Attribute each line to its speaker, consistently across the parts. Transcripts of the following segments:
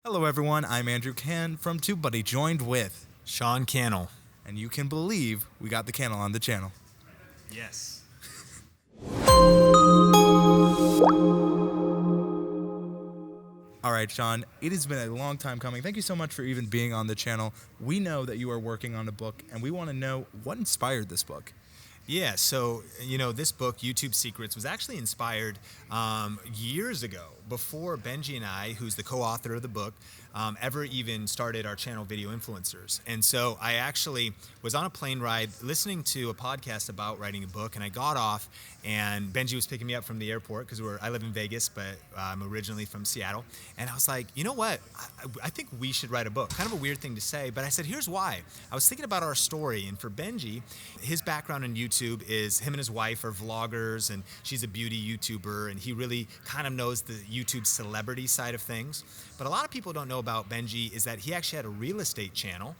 Speaker 1: Hello everyone, I'm Andrew Can from TubeBuddy, joined with,
Speaker 2: Sean Cannell.
Speaker 1: and you can believe we got the Cannell on the channel.
Speaker 2: Yes.
Speaker 1: All right, Sean, it has been a long time coming. Thank you so much for even being on the channel. We know that you are working on a book, and we want to know what inspired this book.
Speaker 2: Yeah, so, this book, YouTube Secrets, was actually inspired years ago, before Benji and I, who's the co-author of the book, ever even started our channel Video Influencers. And so I actually was on a plane ride listening to a podcast about writing a book, and I got off, and Benji was picking me up from the airport, because I live in Vegas, but I'm originally from Seattle. And I was like, you know what? I think we should write a book. Kind of a weird thing to say, but I said, here's why. I was thinking about our story, and for Benji, his background in YouTube is him and his wife are vloggers, and she's a beauty YouTuber, and he really kind of knows the YouTube celebrity side of things. But a lot of people don't know about Benji is that he actually had a real estate channel,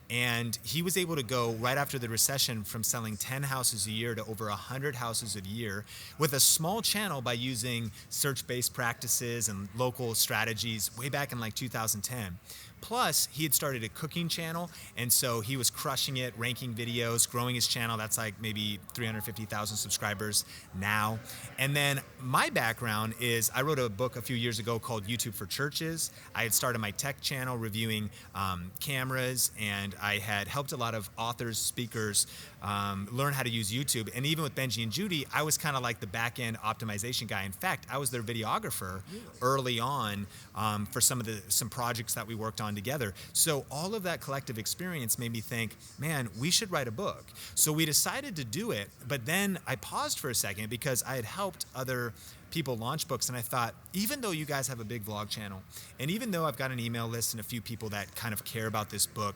Speaker 2: and he was able to go right after the recession from selling 10 houses a year to over 100 houses a year with a small channel by using search-based practices and local strategies way back in like 2010. Plus, he had started a cooking channel, and so he was crushing it, ranking videos, growing his channel. That's like maybe 350,000 subscribers now. And then my background is I wrote a book a few years ago called YouTube for Churches. I had started my tech channel reviewing cameras, and I had helped a lot of authors, speakers learn how to use YouTube. And even with Benji and Judy, I was kind of like the back-end optimization guy. In fact, I was their videographer early on for some projects that we worked on together. So all of that collective experience made me think, man, we should write a book. So we decided to do it, but then I paused for a second because I had helped other people launch books, and I thought, even though you guys have a big vlog channel, and even though I've got an email list and a few people that kind of care about this book,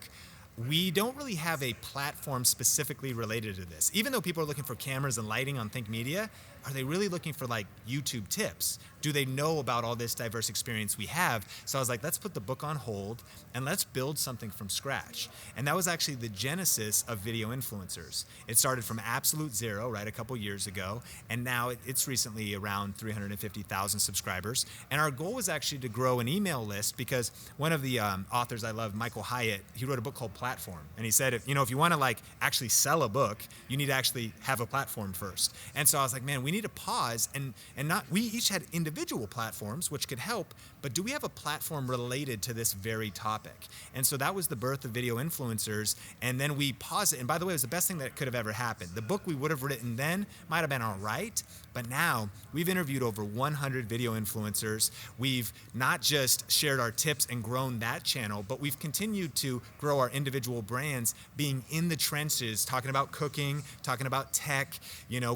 Speaker 2: we don't really have a platform specifically related to this. Even though people are looking for cameras and lighting on Think Media, are they really looking for like YouTube tips? Do they know about all this diverse experience we have? So I was like, let's put the book on hold and let's build something from scratch. And that was actually the genesis of Video Influencers. It started from absolute zero, right, a couple years ago, and now it's recently around 350,000 subscribers. And our goal was actually to grow an email list because one of the authors I love, Michael Hyatt, he wrote a book called Platform. And he said, if you want to like actually sell a book, you need to actually have a platform first. And so I was like, man, we need to pause and we each had individual platforms which could help, but do we have a platform related to this very topic? And so that was the birth of Video Influencers. And then we paused it. And by the way, it was the best thing that could have ever happened. The book we would have written then might have been all right, but now we've interviewed over 100 video influencers. We've not just shared our tips and grown that channel, but we've continued to grow our individual brands, being in the trenches, talking about cooking, talking about tech,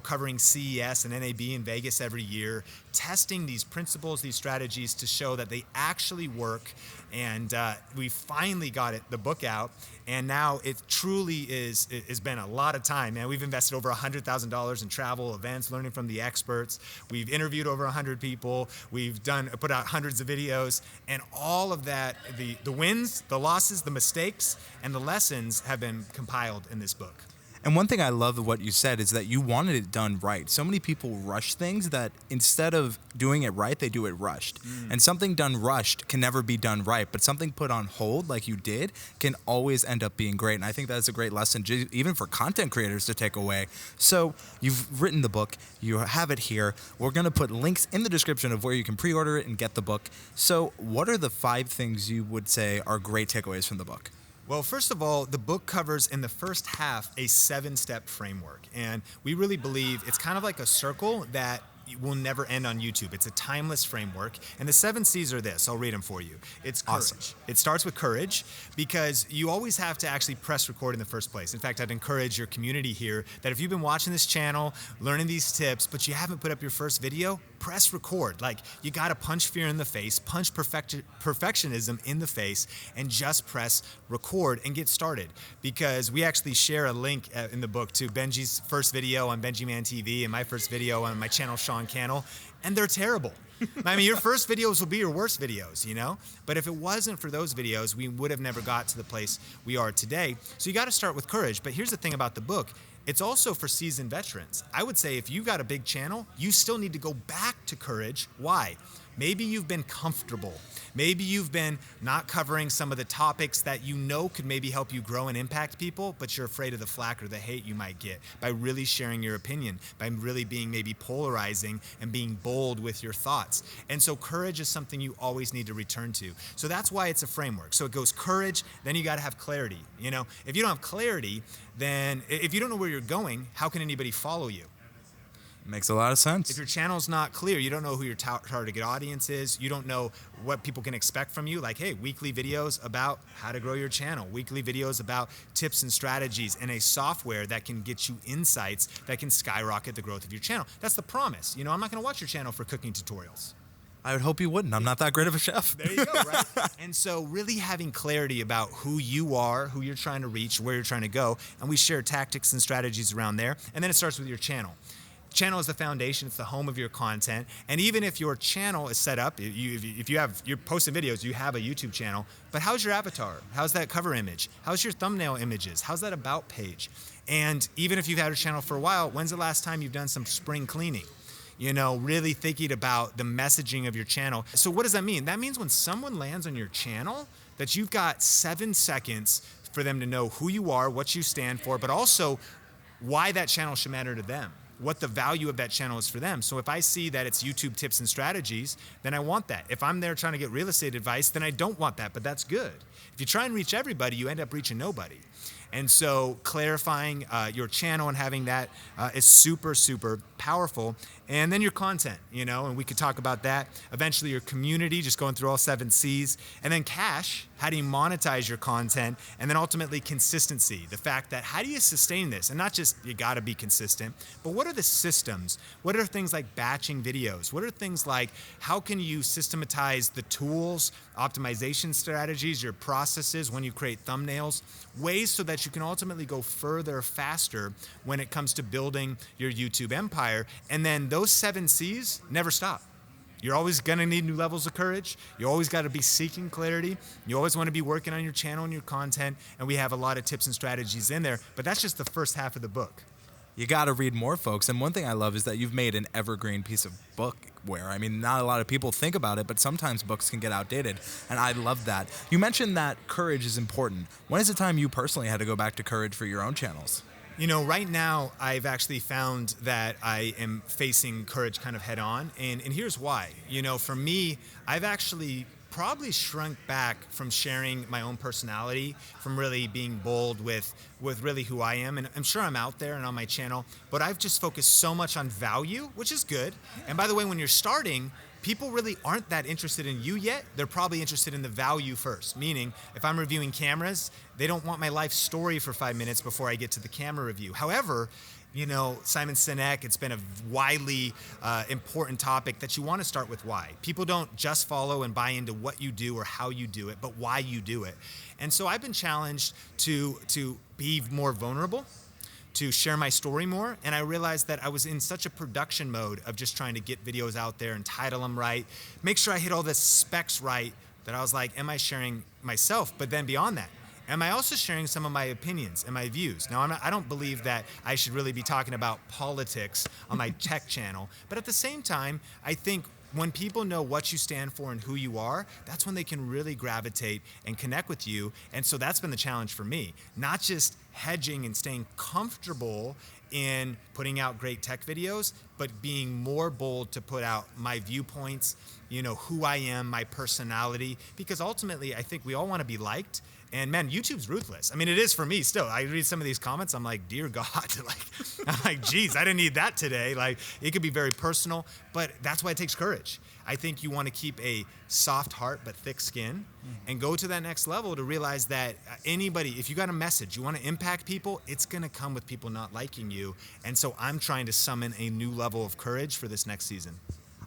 Speaker 2: covering CES and NAB in Vegas every year, testing these principles, these strategies to show that they actually work. And we finally got the book out, and now it truly has been a lot of time, man. We've invested over $100,000 in travel, events, learning from the experts. We've interviewed over 100 people. We've put out hundreds of videos, and all of that, the wins, the losses, the mistakes, and the lessons have been compiled in this book.
Speaker 1: And one thing I love of what you said is that you wanted it done right. So many people rush things that instead of doing it right, they do it rushed. And something done rushed can never be done right, but something put on hold like you did can always end up being great. And I think that's a great lesson even for content creators to take away. So you've written the book, you have it here. We're going to put links in the description of where you can pre-order it and get the book. So what are the 5 things you would say are great takeaways from the book?
Speaker 2: Well, first of all, the book covers in the first half a 7-step framework. And we really believe it's kind of like a circle that will never end on YouTube. It's a timeless framework. And the 7 C's are this. I'll read them for you. It's courage.
Speaker 1: Awesome.
Speaker 2: It starts with courage because you always have to actually press record in the first place. In fact, I'd encourage your community here that if you've been watching this channel, learning these tips, but you haven't put up your first video, press record. Like, you got to punch fear in the face, punch perfectionism in the face, and just press record and get started. Because we actually share a link in the book to Benji's first video on Benji Man TV and my first video on my channel, Sean Cannell, and they're terrible. I mean, your first videos will be your worst videos, But if it wasn't for those videos, we would have never got to the place we are today. So you got to start with courage. But here's the thing about the book. It's also for seasoned veterans. I would say if you got a big channel, you still need to go back to courage. Why? Maybe you've been comfortable. Maybe you've been not covering some of the topics that you know could maybe help you grow and impact people, but you're afraid of the flack or the hate you might get by really sharing your opinion, by really being maybe polarizing and being bold with your thoughts. And so courage is something you always need to return to. So that's why it's a framework. So it goes courage, then you got to have clarity. You know, if you don't have clarity, then if you don't know where you're going, how can anybody follow you?
Speaker 1: Makes a lot of sense.
Speaker 2: If your channel's not clear, you don't know who your target audience is, you don't know what people can expect from you, like, hey, weekly videos about how to grow your channel, weekly videos about tips and strategies, and a software that can get you insights that can skyrocket the growth of your channel. That's the promise. You know, I'm not going to watch your channel for cooking tutorials.
Speaker 1: I would hope you wouldn't. I'm not that great of a chef.
Speaker 2: There you go, right? And so really having clarity about who you are, who you're trying to reach, where you're trying to go, and we share tactics and strategies around there, and then it starts with your channel. Channel is the foundation, it's the home of your content, and even if your channel is set up, if you're posting videos, you have a YouTube channel, but how's your avatar? How's that cover image? How's your thumbnail images? How's that about page? And even if you've had a channel for a while, when's the last time you've done some spring cleaning? You know, really thinking about the messaging of your channel. So what does that mean? That means when someone lands on your channel, that you've got 7 seconds for them to know who you are, what you stand for, but also why that channel should matter to them, what the value of that channel is for them. So if I see that it's YouTube tips and strategies, then I want that. If I'm there trying to get real estate advice, then I don't want that, but that's good. If you try and reach everybody, you end up reaching nobody. And so clarifying your channel and having that is super, super powerful. And then your content, you know, and we could talk about that. Eventually your community, just going through all 7 C's. And then cash, how do you monetize your content? And then ultimately consistency, the fact that how do you sustain this? And not just you gotta be consistent, but what are the systems? What are things like batching videos? What are things like how can you systematize the tools, optimization strategies, your processes when you create thumbnails, ways so that you can ultimately go further, faster when it comes to building your YouTube empire. And then those 7 C's never stop. You're always gonna need new levels of courage. You always gotta be seeking clarity. You always wanna be working on your channel and your content, and we have a lot of tips and strategies in there, but that's just the first half of the book.
Speaker 1: You got to read more, folks. And one thing I love is that you've made an evergreen piece of bookware. I mean, not a lot of people think about it, but sometimes books can get outdated. And I love that. You mentioned that courage is important. When is the time you personally had to go back to courage for your own channels?
Speaker 2: You know, right now, I've actually found that I am facing courage kind of head on. And here's why. You know, for me, I've actually probably shrunk back from sharing my own personality, from really being bold with really who I am. And I'm sure I'm out there and on my channel, but I've just focused so much on value, which is good. And by the way, when you're starting, people really aren't that interested in you yet. They're probably interested in the value first. Meaning, if I'm reviewing cameras, they don't want my life story for 5 minutes before I get to the camera review. However, you know, Simon Sinek, it's been a widely important topic that you want to start with why. People don't just follow and buy into what you do or how you do it, but why you do it. And so I've been challenged to be more vulnerable, to share my story more, and I realized that I was in such a production mode of just trying to get videos out there and title them right, make sure I hit all the specs right, that I was like, am I sharing myself? But then beyond that, am I also sharing some of my opinions and my views? Now, I don't believe that I should really be talking about politics on my tech channel, but at the same time, I think when people know what you stand for and who you are, that's when they can really gravitate and connect with you. And so that's been the challenge for me, not just hedging and staying comfortable in putting out great tech videos, but being more bold to put out my viewpoints, you know, who I am, my personality, because ultimately I think we all want to be liked. And man, YouTube's ruthless. I mean, it is for me still. I read some of these comments, I'm like, dear God, I'm like, geez, I didn't need that today. Like, it could be very personal, but that's why it takes courage. I think you want to keep a soft heart but thick skin and go to that next level to realize that anybody, if you got a message, you want to impact people, it's going to come with people not liking you. And so I'm trying to summon a new level of courage for this next season.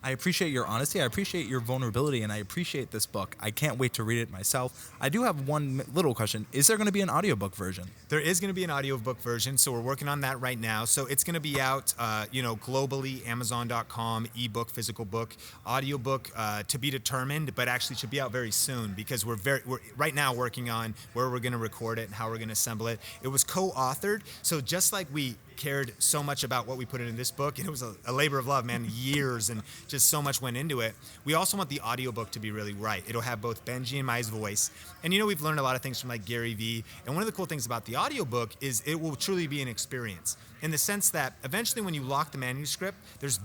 Speaker 1: I appreciate your honesty, I appreciate your vulnerability, and I appreciate this book. I can't wait to read it myself. I do have one little question. Is there going to be an audiobook version?
Speaker 2: There is going to be an audiobook version, so we're working on that right now. So it's going to be out, globally, Amazon.com, ebook, physical book, audiobook to be determined, but actually should be out very soon because we're right now working on where we're going to record it and how we're going to assemble it. It was co-authored, so just like we cared so much about what we put in this book, and it was a labor of love, man, years, and just so much went into it. We also want the audiobook to be really right. It'll have both Benji and my voice. And we've learned a lot of things from like Gary Vee. And one of the cool things about the audiobook is it will truly be an experience, in the sense that eventually when you lock the manuscript, there's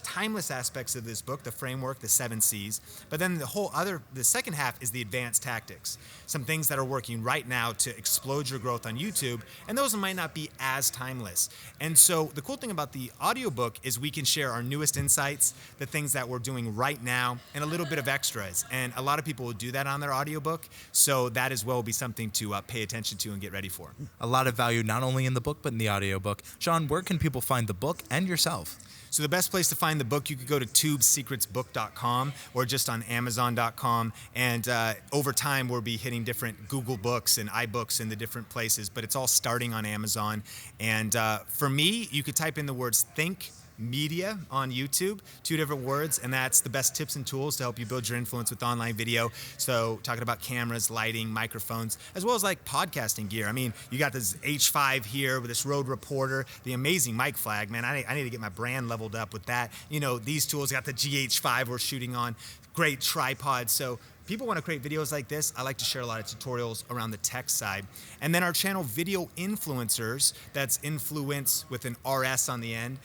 Speaker 2: timeless aspects of this book, the framework, the 7 C's, but then the second half is the advanced tactics, some things that are working right now to explode your growth on YouTube, and those might not be as timeless. And so the cool thing about the audiobook is we can share our newest insights, the things that we're doing right now, and a little bit of extras. And a lot of people will do that on their audiobook, so that as well will be something to pay attention to and get ready for.
Speaker 1: A lot of value not only in the book, but in the audiobook. Sean, where can people find the book and yourself?
Speaker 2: So the best place to find the book, you could go to tubesecretsbook.com or just on amazon.com. And over time, we'll be hitting different Google Books and iBooks in the different places, but it's all starting on Amazon. And for me, you could type in the words think media on YouTube, 2 different words, and that's the best tips and tools to help you build your influence with online video. So talking about cameras, lighting, microphones, as well as like podcasting gear. I mean, you got this H5 here with this Rode Reporter, the amazing mic flag, man. I need to get my brand leveled up with that. These tools, got the GH5 we're shooting on, great tripod. So people want to create videos like this. I like to share a lot of tutorials around the tech side. And then our channel, Video Influencers, that's influence with an RS on the end,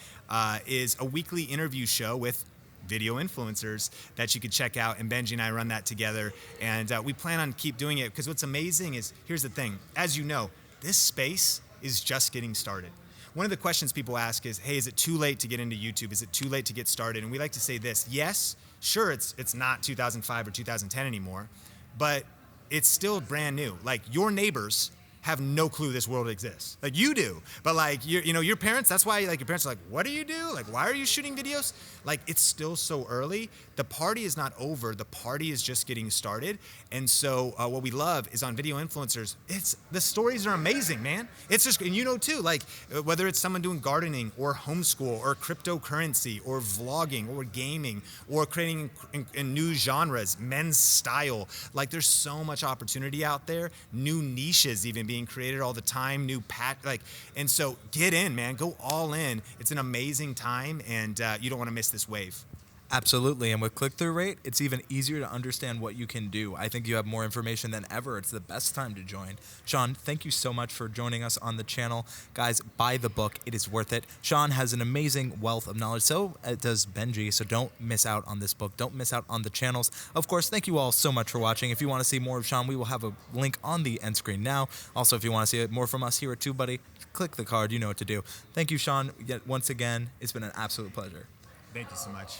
Speaker 2: is a weekly interview show with video influencers that you could check out. And Benji and I run that together. And we plan on keep doing it, because what's amazing is, here's the thing. As you know, this space is just getting started. One of the questions people ask is, hey, is it too late to get into YouTube? Is it too late to get started? And we like to say this: yes, sure, it's not 2005 or 2010 anymore, but it's still brand new. Like, your neighbors have no clue this world exists. Like, you do, but like your parents, that's why like your parents are like, what do you do? Like, why are you shooting videos? Like, it's still so early. The party is not over. The party is just getting started. And so what we love is on Video Influencers, the stories are amazing, man. It's just, and too, like whether it's someone doing gardening or homeschool or cryptocurrency or vlogging or gaming or creating in new genres, men's style, like there's so much opportunity out there, new niches even being created all the time, new and so get in, man, go all in. It's an amazing time, and you don't want to miss this wave.
Speaker 1: Absolutely. And with click-through rate, it's even easier to understand what you can do. I think you have more information than ever. It's the best time to join. Sean, thank you so much for joining us on the channel. Guys, buy the book. It is worth it. Sean has an amazing wealth of knowledge. So does Benji. So don't miss out on this book. Don't miss out on the channels. Of course, thank you all so much for watching. If you want to see more of Sean, we will have a link on the end screen now. Also, if you want to see more from us here at TubeBuddy, click the card. You know what to do. Thank you, Sean. Yet once again, it's been an absolute pleasure.
Speaker 2: Thank you so much.